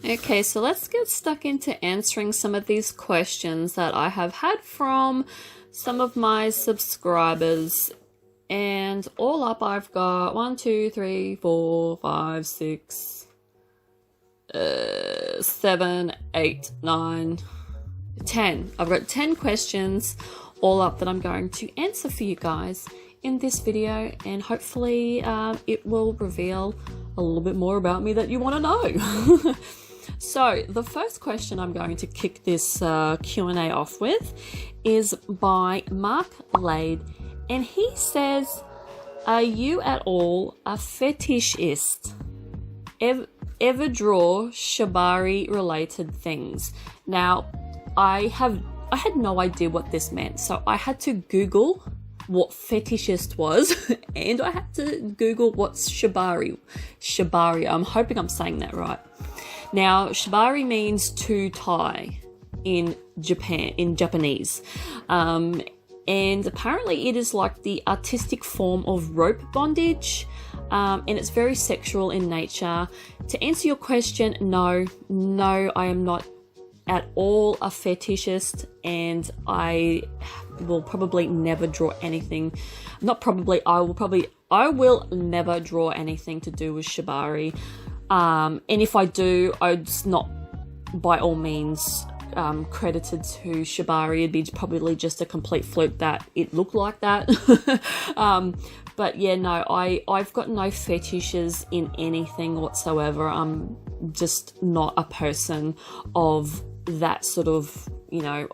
Okay, so let's get stuck into answering some of these questions that I have had from some of my subscribers. And all up, I've got 1, 2, 3, 4, 5, 6, 7, 8, 9, 10. I've got 10 questions all up that I'm going to answer for you guys in this video, and hopefully it will reveal a little bit more about me that you want to know. So the first question I'm going to kick this Q&A off with is by Mark Lade, and he says, are you at all a fetishist? Ever draw shibari related things? Now, I had no idea what this meant, so I had to Google what fetishist was, and I had to Google what's shibari. Shibari, I'm hoping I'm saying that right. Now, shibari means to tie in Japanese. And apparently it is like the artistic form of rope bondage, and it's very sexual in nature. To answer your question, no, I am not at all a fetishist, and I will probably never draw anything. I will never draw anything to do with shibari. And if I do, it's not by all means credited to shibari. It'd be probably just a complete fluke that it looked like that. But yeah, no, I've got no fetishes in anything whatsoever. I'm just not a person of that sort of,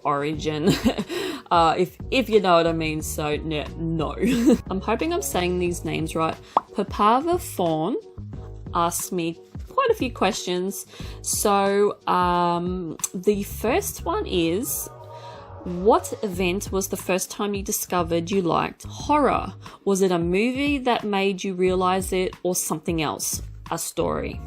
origin. If you know what I mean. So yeah, no. I'm hoping I'm saying these names right. Papava Fawn asked me quite a few questions. So the first one is, what event was the first time you discovered you liked horror? Was it a movie that made you realize it, or something else? A story?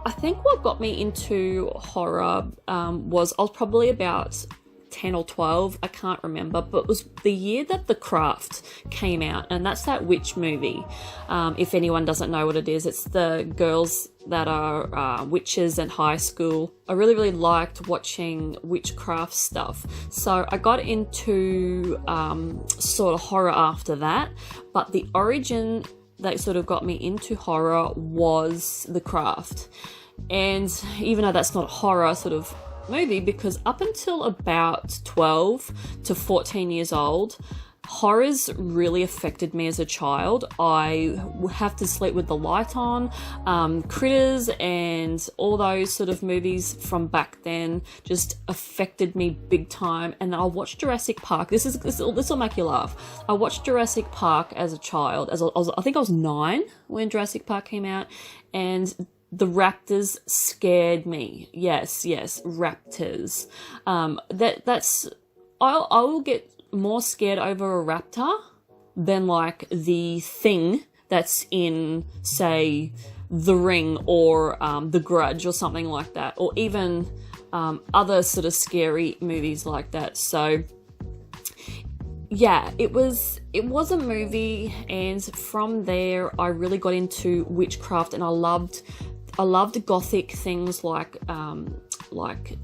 I think what got me into horror was I was probably about 10 or 12, I can't remember, but it was the year that The Craft came out, and that's that witch movie. If anyone doesn't know what it is, it's the girls that are witches in high school. I really liked watching witchcraft stuff, so I got into sort of horror after that, but the origin that sort of got me into horror was The Craft. And even though that's not a horror sort of movie, because up until about 12 to 14 years old, horrors really affected me as a child. I would have to sleep with the light on. Critters and all those sort of movies from back then just affected me big time. And I watched Jurassic Park. This will make you laugh. I watched Jurassic Park as a child. I think I was 9 when Jurassic Park came out, and the raptors scared me. Yes, raptors. I will get more scared over a raptor than like the thing that's in, say, The Ring or The Grudge or something like that, or even other sort of scary movies like that. So yeah, it was a movie, and from there I really got into witchcraft, and I loved gothic things like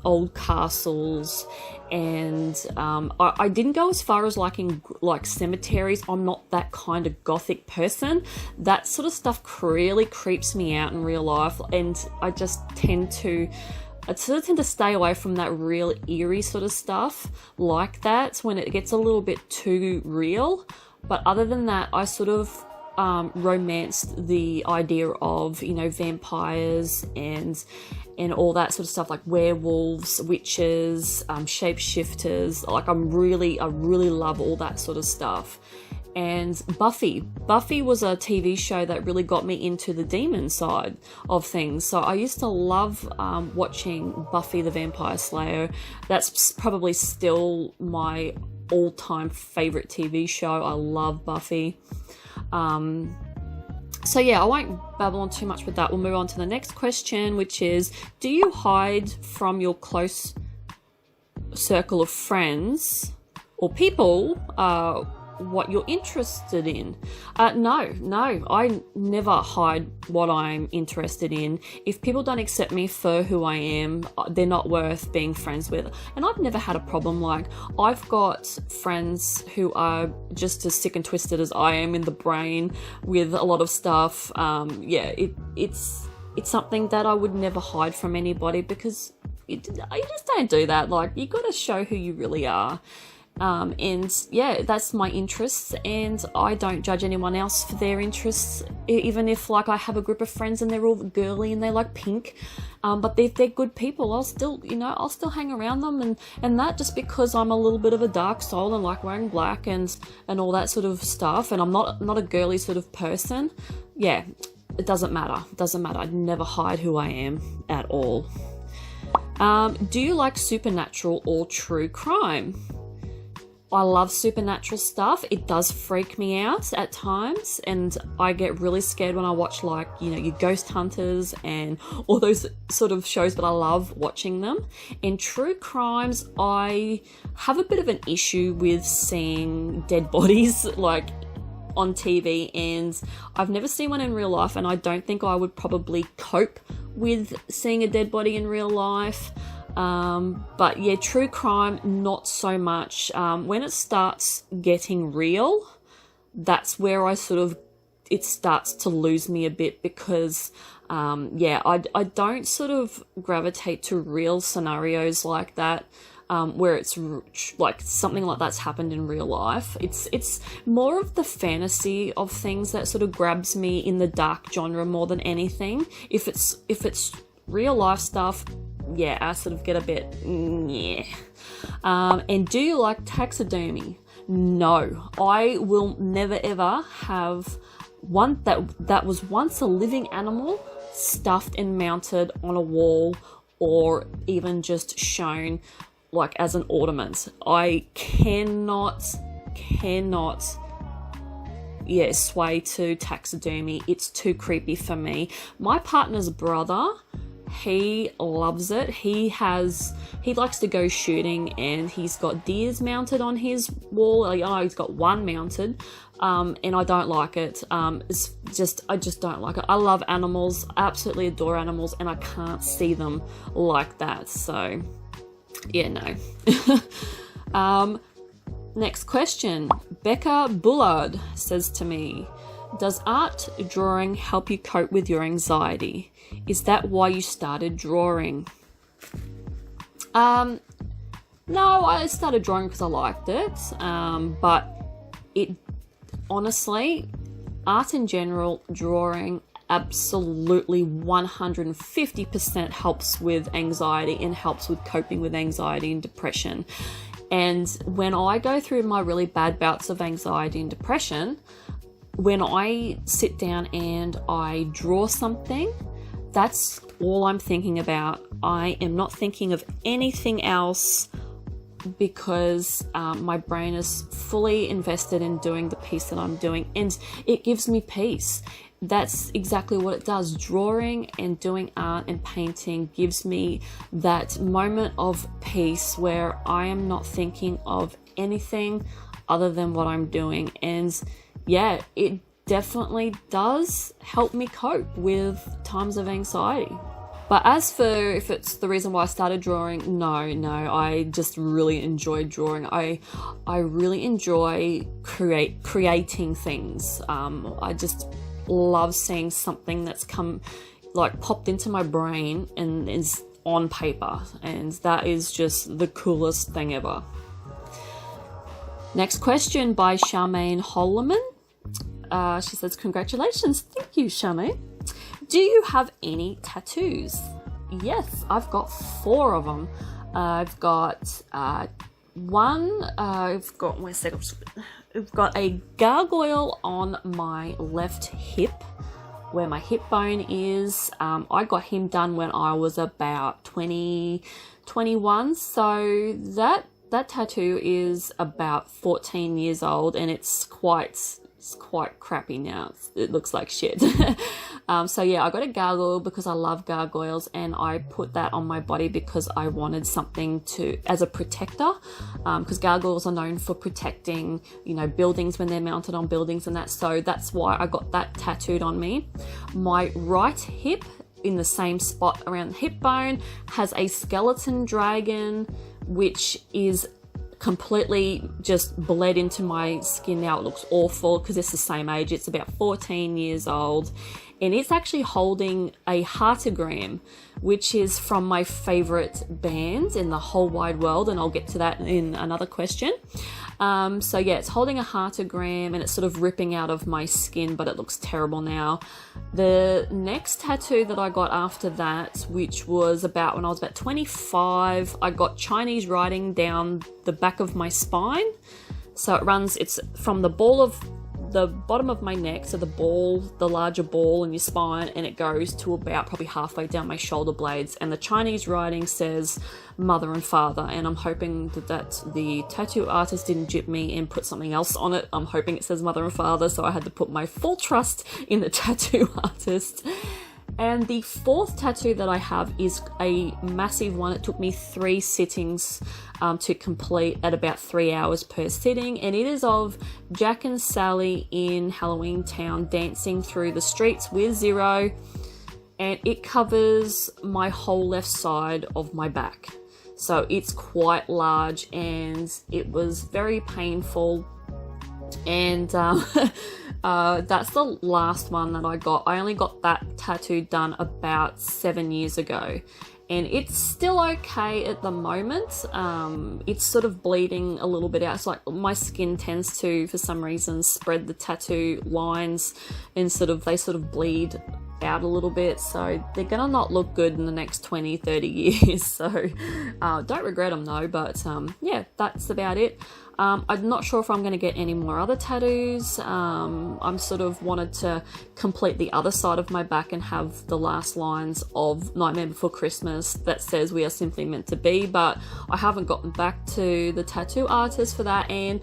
old castles, and I didn't go as far as liking like cemeteries. I'm not that kind of gothic person. That sort of stuff really creeps me out in real life, and I tend to stay away from that real eerie sort of stuff like that when it gets a little bit too real. But other than that, I sort of romanced the idea of, vampires and all that sort of stuff, like werewolves, witches, shapeshifters. Like I really love all that sort of stuff. And Buffy was a TV show that really got me into the demon side of things. So I used to love watching Buffy the Vampire Slayer. That's probably still my all-time favorite TV show. I love Buffy. So yeah, I won't babble on too much with that. We'll move on to the next question, which is, do you hide from your close circle of friends or people what you're interested in. No, I never hide what I'm interested in. If people don't accept me for who I am, they're not worth being friends with. And I've never had a problem. Like, I've got friends who are just as sick and twisted as I am in the brain with a lot of stuff. It's something that I would never hide from anybody, because you just don't do that. Like, you got to show who you really are. And yeah, that's my interests, and I don't judge anyone else for their interests. Even if, like, I have a group of friends and they're all girly and they like pink, but they're good people, I'll still hang around them, and that just because I'm a little bit of a dark soul and like wearing black and all that sort of stuff, and I'm not a girly sort of person. Yeah, it doesn't matter. I never hide who I am at all. Do you like supernatural or true crime? I love supernatural stuff. It does freak me out at times, and I get really scared when I watch, like, your Ghost Hunters and all those sort of shows, but I love watching them. In true crimes, I have a bit of an issue with seeing dead bodies, like, on TV, and I've never seen one in real life, and I don't think I would probably cope with seeing a dead body in real life. But yeah, true crime, not so much. When it starts getting real, that's where it starts to lose me a bit, because, I don't sort of gravitate to real scenarios like that, where it's like something like that's happened in real life. It's more of the fantasy of things that sort of grabs me in the dark genre more than anything. If it's real life stuff, yeah, I sort of get a bit, yeah. And do you like taxidermy? No, I will never ever have one that was once a living animal stuffed and mounted on a wall, or even just shown like as an ornament. I cannot sway to taxidermy. It's too creepy for me. My partner's brother, he loves it. He likes to go shooting, and he's got deers mounted on his wall. I know he's got one mounted, and I don't like it. I just don't like it. I love animals, absolutely adore animals, and I can't see them like that. So, yeah, no. Next question. Becca Bullard says to me, does art drawing help you cope with your anxiety? Is that why you started drawing? No, I started drawing because I liked it, but it, honestly, art in general, drawing, absolutely 150% helps with anxiety and helps with coping with anxiety and depression. And when I go through my really bad bouts of anxiety and depression, when I sit down and I draw something, that's all I'm thinking about. I am not thinking of anything else, because my brain is fully invested in doing the piece that I'm doing, and it gives me peace. That's exactly what it does. Drawing and doing art and painting gives me that moment of peace where I am not thinking of anything other than what I'm doing. And yeah, it definitely does help me cope with times of anxiety. But as for if it's the reason why I started drawing, no, I just really enjoy drawing. I really enjoy creating things. I just love seeing something that's popped into my brain and is on paper, and that is just the coolest thing ever. Next question by Charmaine Holloman. She says, congratulations. Thank you, Charmaine. Do you have any tattoos? Yes, I've got 4 of them. I've got one. I've got a gargoyle on my left hip, where my hip bone is. I got him done when I was about 21. So that tattoo is about 14 years old, and it's quite crappy now. It looks like shit. So yeah, I got a gargoyle because I love gargoyles, and I put that on my body because I wanted something as a protector, because gargoyles are known for protecting, you know, buildings when they're mounted on buildings and that. So that's why I got that tattooed on me. My right hip, in the same spot around the hip bone, has a skeleton dragon, which is completely just bled into my skin now. It looks awful because it's the same age. It's about 14 years old, and it's actually holding a heartogram, which is from my favorite band in the whole wide world, and I'll get to that in another question. So yeah, it's holding a heartogram, and it's sort of ripping out of my skin, but it looks terrible now. The next tattoo that I got after that, which was about when I was about 25, I got Chinese writing down the back of my spine. So it's from the bottom of my neck, so the larger ball in your spine, and it goes to about probably halfway down my shoulder blades, and the Chinese writing says mother and father, and I'm hoping that the tattoo artist didn't jip me and put something else on it. I'm hoping it says mother and father, so I had to put my full trust in the tattoo artist. And the fourth tattoo that I have is a massive one. It took me 3 sittings to complete at about 3 hours per sitting, and it is of Jack and Sally in Halloween Town dancing through the streets with Zero, and it covers my whole left side of my back. So it's quite large, and it was very painful, and that's the last one that I got. I only got that tattoo done about 7 years ago, and it's still okay at the moment. It's sort of bleeding a little bit out. It's like my skin tends to, for some reason, spread the tattoo lines, and they sort of bleed out a little bit, so they're gonna not look good in the next 20-30 years. So don't regret them though, but yeah, that's about it. I'm not sure if I'm going to get any more other tattoos. I'm sort of wanted to complete the other side of my back and have the last lines of Nightmare Before Christmas that says we are simply meant to be, but I haven't gotten back to the tattoo artist for that, and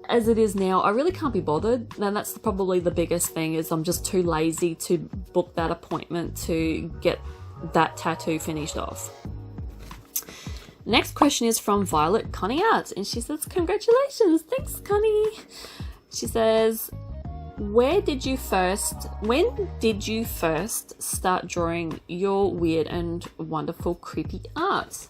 as it is now, I really can't be bothered, and that's probably the biggest thing, is I'm just too lazy to book that appointment to get that tattoo finished off. Next question is from Violet Connie Art, and she says, congratulations. Thanks, Connie. She says, when did you first start drawing your weird and wonderful creepy art?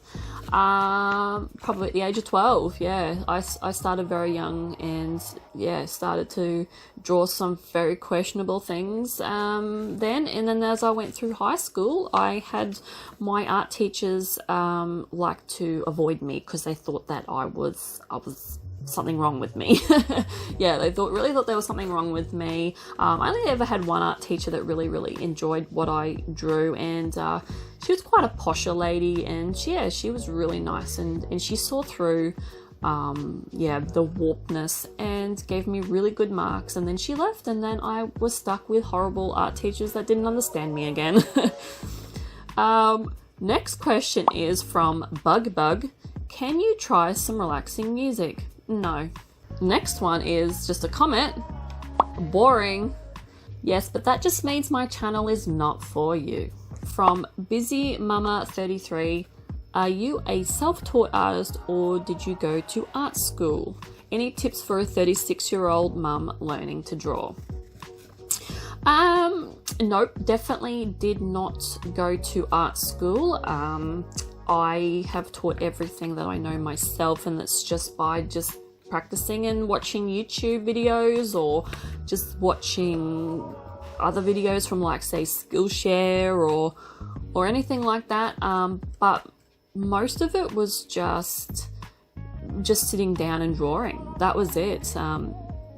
Probably at the age of 12. Yeah, I started very young, and yeah, started to draw some very questionable things then. And then as I went through high school, I had my art teachers like to avoid me because they thought that I was something wrong with me. Yeah, they really thought there was something wrong with me. I only ever had one art teacher that really enjoyed what I drew, and she was quite a posher lady, and she was really nice, and she saw through the warpedness and gave me really good marks, and then she left, and then I was stuck with horrible art teachers that didn't understand me again. Next question is from Bug. Can you try some relaxing music? No. Next one is just a comment. Boring. Yes, but that just means my channel is not for you. From Busy Mama 33. Are you a self-taught artist, or did you go to art school? Any tips for a 36-year-old mum learning to draw? Nope, definitely did not go to art school. I have taught everything that I know myself, and that's just by practicing and watching YouTube videos, or just watching other videos from, like, say, Skillshare or anything like that. But most of it was just sitting down and drawing. That was it.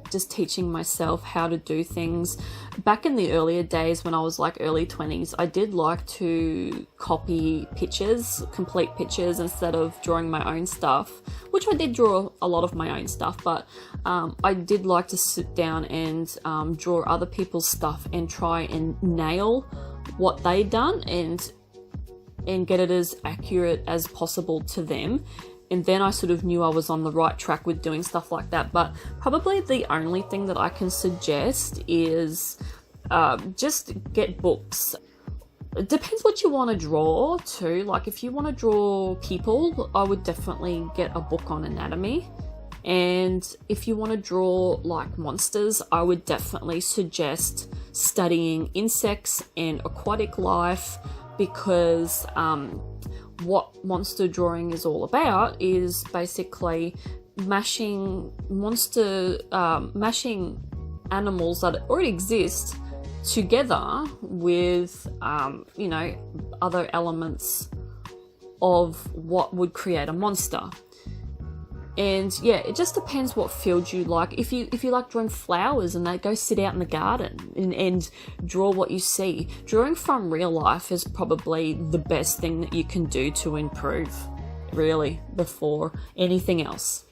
Just teaching myself how to do things. Back in the earlier days when I was like early 20s, I did like to copy pictures, complete pictures, instead of drawing my own stuff, which I did draw a lot of my own stuff, but I did like to sit down and draw other people's stuff and try and nail what they'd done and get it as accurate as possible to them. And then I sort of knew I was on the right track with doing stuff like that. But probably the only thing that I can suggest is just get books. It depends what you want to draw too. Like if you want to draw people, I would definitely get a book on anatomy. And if you want to draw like monsters, I would definitely suggest studying insects and aquatic life, because what monster drawing is all about is basically mashing animals that already exist together with other elements of what would create a monster. And yeah, it just depends what field you like. If you like drawing flowers, and they go sit out in the garden and draw what you see. Drawing from real life is probably the best thing that you can do to improve, really, before anything else.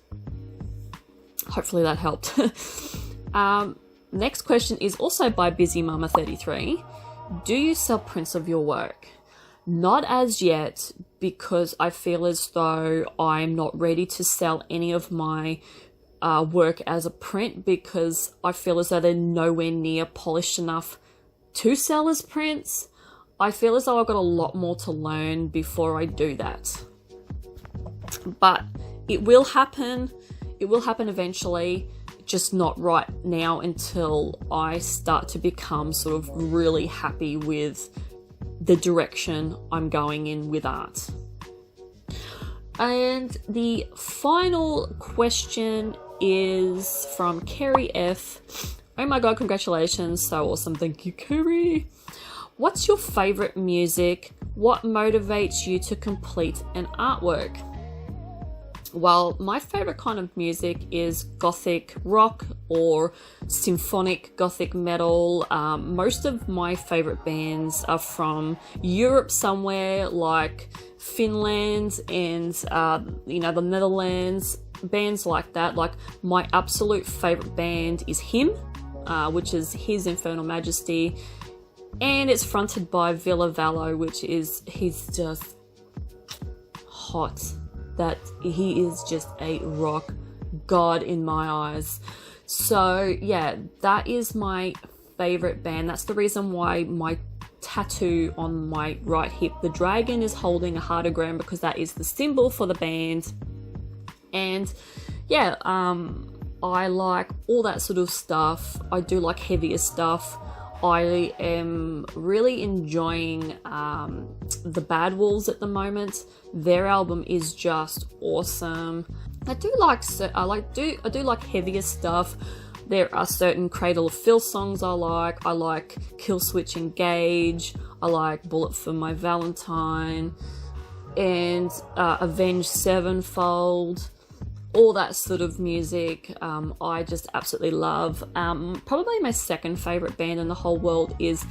Hopefully that helped. Next question is also by Busy Mama 33. Do you sell prints of your work? Not as yet, because I feel as though I'm not ready to sell any of my work as a print, because I feel as though they're nowhere near polished enough to sell as prints. I feel as though I've got a lot more to learn before I do that. But it will happen. It will happen eventually, just not right now, until I start to become sort of really happy with the direction I'm going in with art. And the final question is from Kerry F. Oh my god, congratulations, so awesome. Thank you, Kerry. What's your favorite music? What motivates you to complete an artwork? Well, my favorite kind of music is gothic rock or symphonic gothic metal. Most of my favorite bands are from Europe somewhere, like Finland and the Netherlands, bands like that. Like my absolute favorite band is Him, which is His Infernal Majesty, and it's fronted by Ville Valo, he's just hot. That he is just a rock god in my eyes. So yeah, that is my favorite band. That's the reason why my tattoo on my right hip, the dragon, is holding a heartogram, because that is the symbol for the band. And yeah, I like all that sort of stuff. I do like heavier stuff. I am really enjoying the Bad Wolves at the moment. Their album is just awesome. I do like heavier stuff. There are certain Cradle of Filth songs I like. I like Kill Switch Engage. I like Bullet for My Valentine, and Avenged Sevenfold. All that sort of music, I just absolutely love. Probably my second favorite band in the whole world is,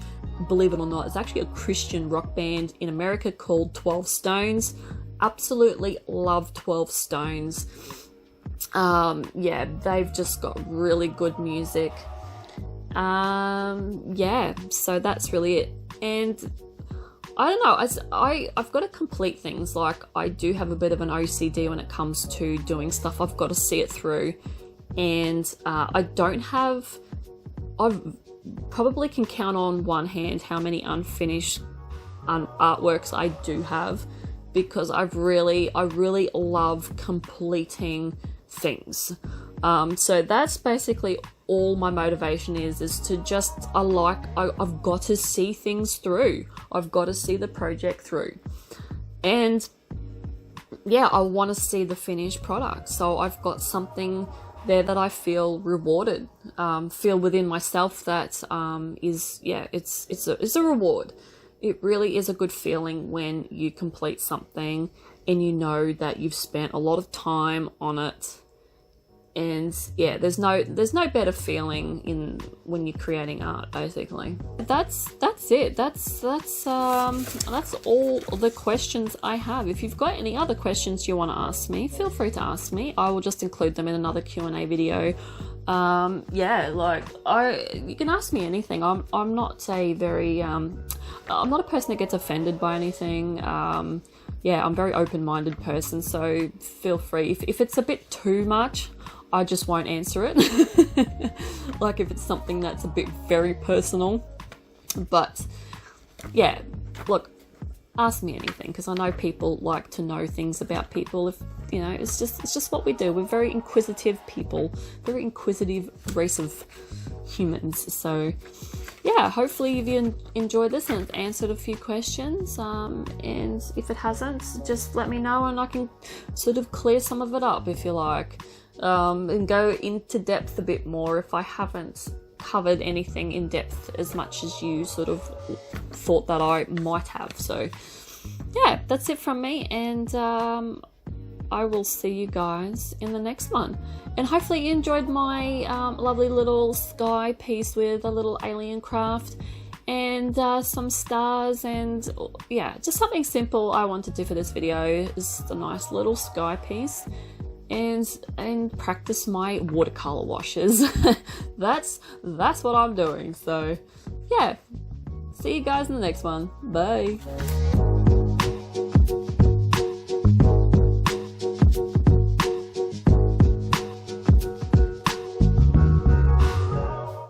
believe it or not, it's actually a Christian rock band in America called 12 Stones. Absolutely love 12 Stones. Yeah, they've just got really good music. Yeah, so that's really it. And I don't know, I've got to complete things. Like, I do have a bit of an OCD when it comes to doing stuff. I've got to see it through. And I probably can count on one hand how many unfinished artworks I do have, because I really love completing things. So that's basically all my motivation is to just, I've got to see things through. I've got to see the project through. And yeah, I want to see the finished product. So I've got something there that I feel rewarded, feel within myself that it's a reward. It really is a good feeling when you complete something and you know that you've spent a lot of time on it. And yeah, there's no better feeling when you're creating art, basically. That's it. That's all the questions I have. If you've got any other questions you want to ask me, feel free to ask me. I will just include them in another Q&A video. Yeah, you can ask me anything. I'm not a very I'm not a person that gets offended by anything. Yeah, I'm a very open-minded person, so feel free. If it's a bit too much, I just won't answer it. Like if it's something that's a bit very personal, But yeah, look, ask me anything, because I know people like to know things about people. If you know, it's just what we do. We're very inquisitive people, very inquisitive race of humans. So yeah, hopefully you've enjoyed this and it's answered a few questions, and if it hasn't, just let me know and I can sort of clear some of it up if you like, and go into depth a bit more if I haven't covered anything in depth as much as you sort of thought that I might have. So yeah, that's it from me, and I will see you guys in the next one. And hopefully you enjoyed my lovely little sky piece with a little alien craft and some stars, and yeah, just something simple I wanted to do for this video is a nice little sky piece, and practice my watercolor washes. that's what I'm doing. So yeah, see you guys in the next one. Bye.